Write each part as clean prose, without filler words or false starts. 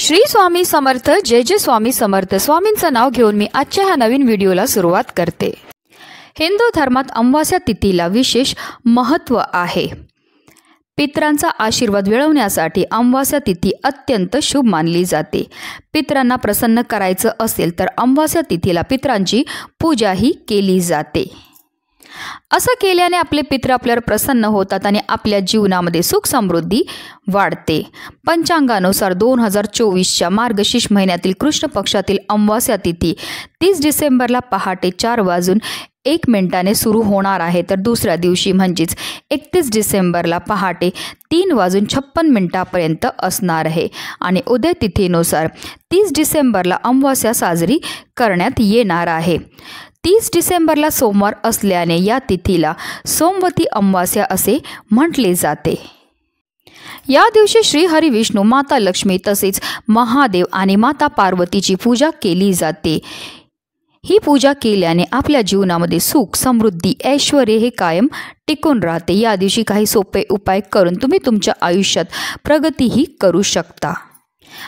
श्री स्वामी समर्थ. जय जय स्वामी समर्थ. स्वामींचं नाव घेऊन मी आजच्या ह्या नवीन व्हिडिओला सुरुवात करते. हिंदू धर्मात अमावास्या तिथीला विशेष महत्त्व आहे. पितरांचा आशीर्वाद मिळवण्यासाठी अमावास्या तिथी अत्यंत शुभ मानली जाते. पितरांना प्रसन्न करायचं असेल तर अमावास्या तिथीला पितरांची पूजाही केली जाते. असं केल्याने आपले पितर आपल्यावर प्रसन्न होतात आणि आपल्या जीवनामध्ये सुख समृद्धी वाढते. पंचांगानुसार 2024च्या मार्गशीर्ष महिन्यातील कृष्ण पक्षातील अमावास्या तिथी 30 डिसेंबरला पहाटे 4:01 सुरू होणार आहे, तर दुसऱ्या दिवशी म्हणजेच 31 डिसेंबरला पहाटे 3:56 असणार आहे. आणि उद्या तिथीनुसार 30 डिसेंबरला अमावास्या साजरी करण्यात येणार आहे. 30 डिसेंबरला सोमवार असल्याने या तिथीला सोमवती अमावास्या असे म्हटले जाते. या दिवशी श्री हरी विष्णू, माता लक्ष्मी तसेच महादेव आणि माता पार्वतीची पूजा केली जाते. ही पूजा केल्याने आपल्या जीवनामध्ये सुख, समृद्धी, ऐश्वर्य हे कायम टिकून राहते. या दिवशी काही सोपे उपाय करून तुम्ही तुमच्या आयुष्यात प्रगतीही करू शकता.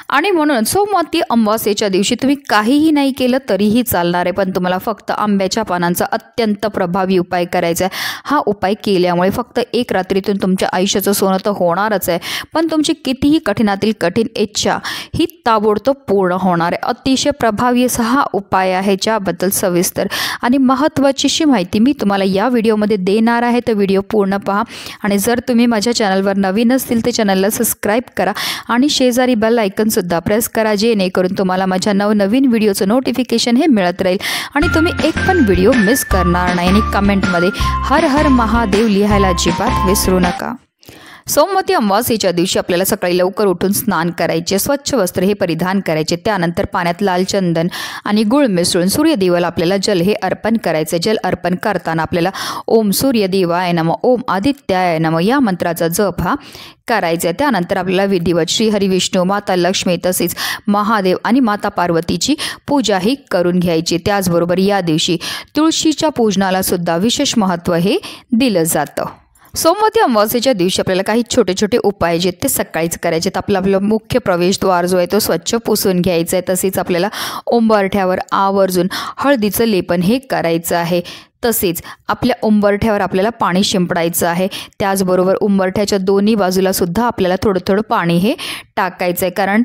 आणि म्हणून सोमवती अमावास्येच्या दिवशी तुम्ही काहीही नाही केलं तरीही चालणार आहे, पण तुम्हाला फक्त आंब्याच्या पानांचा अत्यंत प्रभावी उपाय करायचा आहे. हा उपाय केल्यामुळे फक्त एक रात्रीतून तुमच्या आयुष्याचं सोनं तर होणारच आहे, पण तुमची कितीही कठीणातील कठीण इच्छा ही ताबडतोब पूर्ण होणार आहे. अतिशय प्रभावी असा हा उपाय आहे, ज्याबद्दल सविस्तर आणि महत्त्वाची माहिती मी तुम्हाला या व्हिडिओमध्ये देणार आहे. तर व्हिडिओ पूर्ण पहा. आणि जर तुम्ही माझ्या चॅनलवर नवीन असतील तर चॅनलला सबस्क्राईब करा आणि शेजारी बेल आयकॉन सुद्धा प्रेस करा, जेणेकरून तुम्हाला माझ्या नवनवीन व्हिडिओचं नोटिफिकेशन हे मिळत राहील आणि तुम्ही एक पण व्हिडिओ मिस करणार नाही. आणि कमेंटमध्ये हर हर महादेव लिहायला अजिबात विसरू नका. सोमवती अमावास्येच्या दिवशी आपल्याला सकाळी लवकर उठून स्नान करायचे, स्वच्छ वस्त्र हे परिधान करायचे. त्यानंतर पाण्यात लाल चंदन आणि गुळ मिसळून सूर्यदेवाला आपल्याला जल हे अर्पण करायचे. जल अर्पण करताना आपल्याला ओम सूर्यदेवाय नमः, ओम आदित्याय नमः या मंत्राचा जप हा करायचा. त्यानंतर आपल्याला विधिवत श्री हरी विष्णू, माता लक्ष्मी तसेच महादेव आणि माता पार्वतीची पूजाही करून घ्यायची. त्याचबरोबर या दिवशी तुळशीच्या पूजनाला सुद्धा विशेष महत्त्व हे दिलं जातं. सोमवती अमावास्येच्या दिवशी आपल्याला काही छोटे छोटे उपाय जे ते सकाळीच करायचे आहेत. आपलं मुख्य प्रवेशद्वार जो आहे तो स्वच्छ पुसून घ्यायचा आहे. तसेच आपल्याला उंबरठ्यावर आवर्जून हळदीचं लेपन हे करायचं आहे. तसेच आपल्या उंबरठ्यावर आपल्याला पाणी शिंपडायचं आहे. त्याचबरोबर उंबरठ्याच्या दोन्ही बाजूला सुद्धा आपल्याला थोडं थोडं पाणी हे टाकायचं आहे, कारण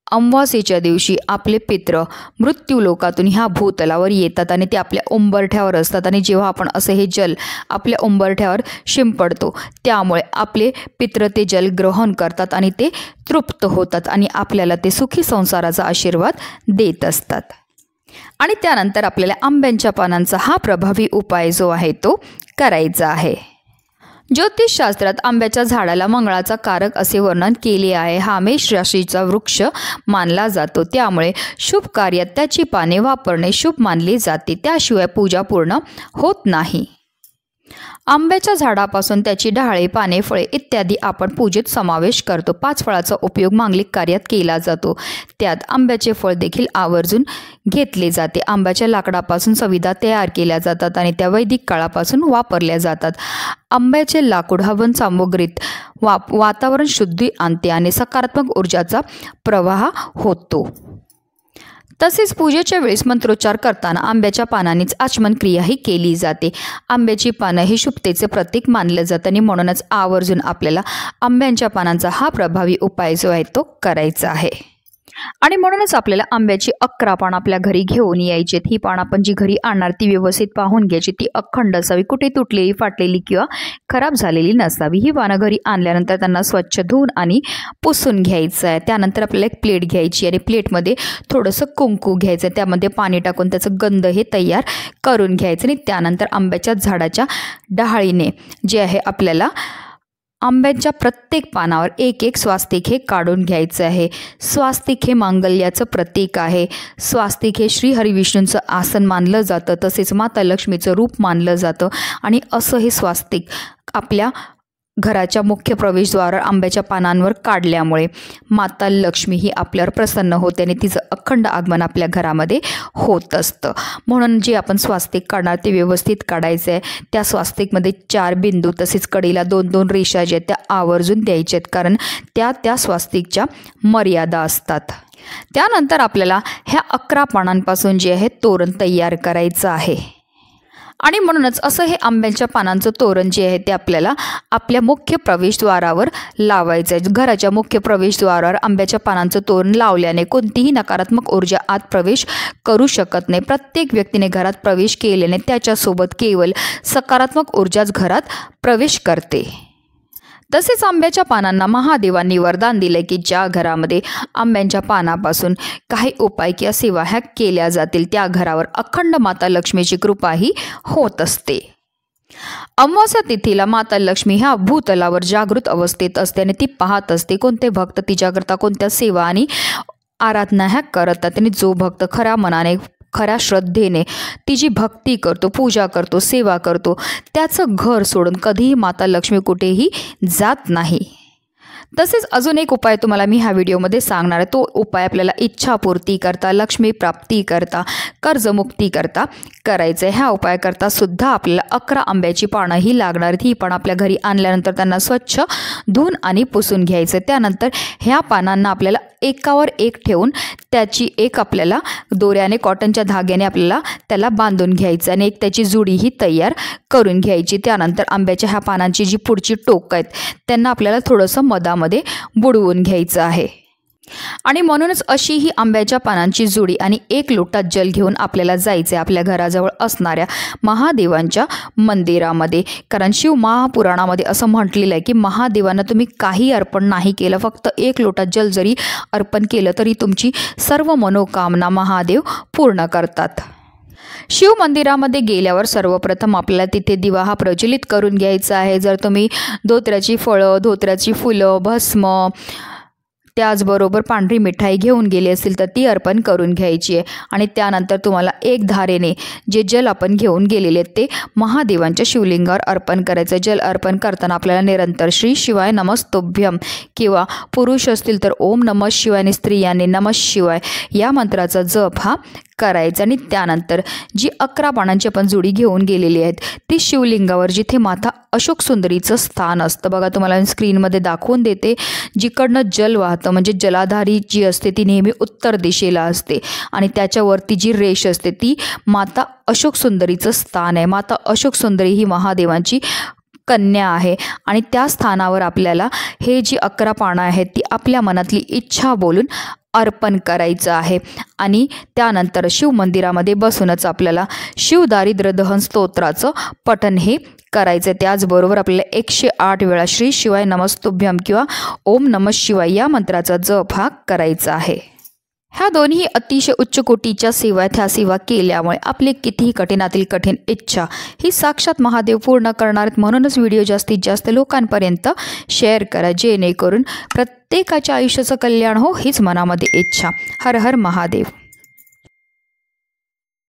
अमावास्येच्या दिवशी आपले पित्र मृत्यू लोकातून ह्या भूतलावर येतात आणि ते आपल्या उंबरठ्यावर असतात. आणि जेव्हा आपण असं हे जल आपल्या उंबरठ्यावर शिंपडतो, त्यामुळे आपले पित्र ते जल ग्रहण करतात आणि ते तृप्त होतात आणि आपल्याला ते सुखी संसाराचा आशीर्वाद देत असतात. आणि त्यानंतर आपल्याला आंब्यांच्या पानांचा हा प्रभावी उपाय जो आहे तो करायचा आहे. ज्योतिषशास्त्रात आंब्याच्या झाडाला मंगळाचा कारक असे वर्णन केले आहे. हा मेष राशीचा वृक्ष मानला जातो, त्यामुळे शुभ कार्यात त्याची पाने वापरणे शुभ मानले जाते. त्याशिवाय पूजा पूर्ण होत नाही. आंब्याच्या झाडापासून त्याची डहाळे, पाने, फळे इत्यादी आपण पूजेत समावेश करतो. 5 फळाचा उपयोग मांगलिक कार्यात केला जातो. त्यात आंब्याचे फळ देखील आवर्जून घेतले जाते. आंब्याच्या लाकडापासून सविधा तयार केल्या जातात आणि त्या वैदिक काळापासून वापरल्या जातात. आंब्याचे लाकूड हवन सामुग्रीत वातावरण शुद्धी आणते आणि सकारात्मक ऊर्जाचा प्रवाह होतो. तसेच पूजेच्या वेळेस मंत्रोच्चार करताना आंब्याच्या पानांनीच आचमन क्रियाही केली जाते. आंब्याची पानं हे शुभतेचे प्रतीक मानलं जातं आणि म्हणूनच आवर्जून आपल्याला आंब्यांच्या पानांचा हा प्रभावी उपाय जो आहे तो करायचा आहे. आणि म्हणूनच आपल्याला आंब्याची 11 पानं आपल्या घरी घेऊन यायची. ही पानं आपण जी घरी आणणार ती व्यवस्थित पाहून घ्यायची. ती अखंड असावी, कुठे तुटलेली, फाटलेली किंवा खराब झालेली नसावी. ही पानं घरी आणल्यानंतर त्यांना स्वच्छ धुवून आणि पुसून घ्यायचं आहे. त्यानंतर आपल्याला एक प्लेट घ्यायची आणि प्लेटमध्ये थोडंसं कुंकू घ्यायचं, त्यामध्ये पाणी टाकून त्याचं गंध हे तयार करून घ्यायचं. आणि त्यानंतर आंब्याच्या झाडाच्या डहाळीने जे आहे आपल्याला आंब्याच्या प्रत्येक पानावर एक एक स्वास्तिक हे काढून घ्यायचं आहे. स्वास्तिक हे मांगल्याचं प्रतीक आहे. स्वास्तिक हे श्री हरिविष्णूंचं आसन मानलं जातं, तसेच माता लक्ष्मीचं रूप मानलं जातं. आणि असं हे स्वास्तिक आपल्या घराच्या मुख्य प्रवेशद्वारावर आंब्याच्या पानांवर काढल्यामुळे माता लक्ष्मी ही आपल्यावर प्रसन्न होते आणि तिचं अखंड आगमन आपल्या घरामध्ये होत असतं. म्हणून जे आपण स्वास्तिक काढणार ते व्यवस्थित काढायचं आहे. त्या स्वास्तिकमध्ये 4 बिंदू तसेच कडेला 2-2 रेषा ज्या आहेत त्या आवर्जून द्यायच्या आहेत, कारण त्या स्वास्तिकच्या मर्यादा असतात. त्यानंतर आपल्याला ह्या 11 पानांपासून जे आहे तोरण तयार करायचं आहे आणि म्हणूनच असं हे आंब्याच्या पानांचं तोरण जे आहे ते आपल्याला आपल्या मुख्य प्रवेशद्वारावर लावायचं आहे. घराच्या मुख्य प्रवेशद्वारावर आंब्याच्या पानांचं तोरण लावल्याने कोणतीही नकारात्मक ऊर्जा आत प्रवेश करू शकत नाही. प्रत्येक व्यक्तीने घरात प्रवेश केल्याने त्याच्यासोबत केवळ सकारात्मक ऊर्जाच घरात प्रवेश करते. तसेच आंब्याच्या पानांना महादेवांनी वरदान दिले की ज्या घरामध्ये आंब्यांच्या पानापासून काही उपाय किंवा सेवा ह्या केल्या जातील त्या घरावर अखंड माता लक्ष्मीची कृपाही होत असते. अमावास्या तिथीला माता लक्ष्मी ह्या भूतलावर जागृत अवस्थेत असते आणि ती पाहत असते कोणते भक्त तिच्याकरता कोणत्या सेवा आणि आराधना ह्या करतात. आणि जो भक्त खऱ्या मनाने खऱ्या श्रद्धेने तिची भक्ती करतो, पूजा करतो, सेवा करतो, त्याचं घर सोडून कधीही माता लक्ष्मी कुठेही जात नाही. तसेच अजून एक उपाय तुम्हाला मी ह्या व्हिडिओमध्ये सांगणार आहे. तो उपाय आपल्याला इच्छापूर्ती करता, लक्ष्मी प्राप्ती करता, कर्जमुक्ती करता करायचं आहे. ह्या उपायाकरता सुद्धा आपल्याला 11 आंब्याची पानं ही लागणार आहेत. ही पण आपल्या घरी आणल्यानंतर त्यांना स्वच्छ धुवून आणि पुसून घ्यायचं. त्यानंतर ह्या पानांना आपल्याला एकावर एक ठेवून त्याची एक आपल्याला दोऱ्याने कॉटनच्या धाग्याने आपल्याला त्याला बांधून घ्यायचं आणि एक त्याची जुडीही तयार करून घ्यायची. त्यानंतर आंब्याच्या ह्या पानांची जी पुढची टोकं आहेत त्यांना आपल्याला थोडंसं मधामध्ये बुडवून घ्यायचं आहे. आणि म्हणूनच अशी ही आंब्याच्या पानांची जुडी आणि 1 लोटा जल घेऊन आपल्याला जायचं आहे आपल्या घराजवळ असणाऱ्या महादेवांच्या मंदिरामध्ये. कारण शिव महापुराणामध्ये असं म्हटलेलं आहे की महादेवांना तुम्ही काही अर्पण नाही केलं, फक्त 1 लोटा जल जरी अर्पण केलं तरी तुमची सर्व मनोकामना महादेव पूर्ण करतात. शिव मंदिरामध्ये गेल्यावर सर्वप्रथम आपल्याला तिथे दिवा हा प्रज्वलित करून घ्यायचा आहे. जर तुम्ही धोत्र्याची फळं, धोत्र्याची फुलं, भस्म, त्याचबरोबर पांढरी मिठाई घेऊन गेली असेल तर ती अर्पण करून घ्यायची आहे. आणि त्यानंतर तुम्हाला 1 धारेने जे जल आपण घेऊन गेलेले आहेत ते महादेवांच्या शिवलिंगावर अर्पण करायचं. जल अर्पण करताना आपल्याला निरंतर श्री शिवाय नमस्तुभ्यम किंवा पुरुष असतील तर ओम नमः शिवाय आणि स्त्रियांनी नमः शिवाय या मंत्राचा जप हा करायचं. आणि त्यानंतर जी 11 पानांची आपण जुडी घेऊन गेलेली आहेत ती शिवलिंगावर जिथे माता अशोक सुंदरीचं स्थान असतं बघा, तुम्हाला स्क्रीनमध्ये दाखवून देते. जिकडनं जल वाहतं म्हणजे जलाधारी जी असते ती नेहमी उत्तर दिशेला असते आणि त्याच्यावरती जी रेष असते ती माता अशोक सुंदरीचं स्थान आहे. माता अशोक सुंदरी ही महादेवांची कन्या आहे आणि त्या स्थानावर आपल्याला हे जी 11 पानं आहेत ती आपल्या मनातली इच्छा बोलून अर्पण करायचं आहे. आणि त्यानंतर शिव मंदिरामध्ये बसूनच आपल्याला शिव दारिद्र्य दहन स्तोत्राचं पठण हे करायचं. त्याचबरोबर आपल्याला 108 वेळा श्री शिवाय नमस्तुभ्यम किंवा ओम नमः शिवाय या मंत्राचा जप हा करायचा आहे. ह्या दोन्ही अतिशय उच्च कोटीच्या सेवा आहेत. ह्या सेवा केल्यामुळे आपले कितीही कठीणातील कठीण इच्छा ही साक्षात महादेव पूर्ण करणार आहेत. म्हणूनच व्हिडिओ जास्तीत जास्त लोकांपर्यंत शेअर करा जेणेकरून प्रत्येकाच्या आयुष्याचं कल्याण हो हीच मनामध्ये इच्छा. हर हर महादेव.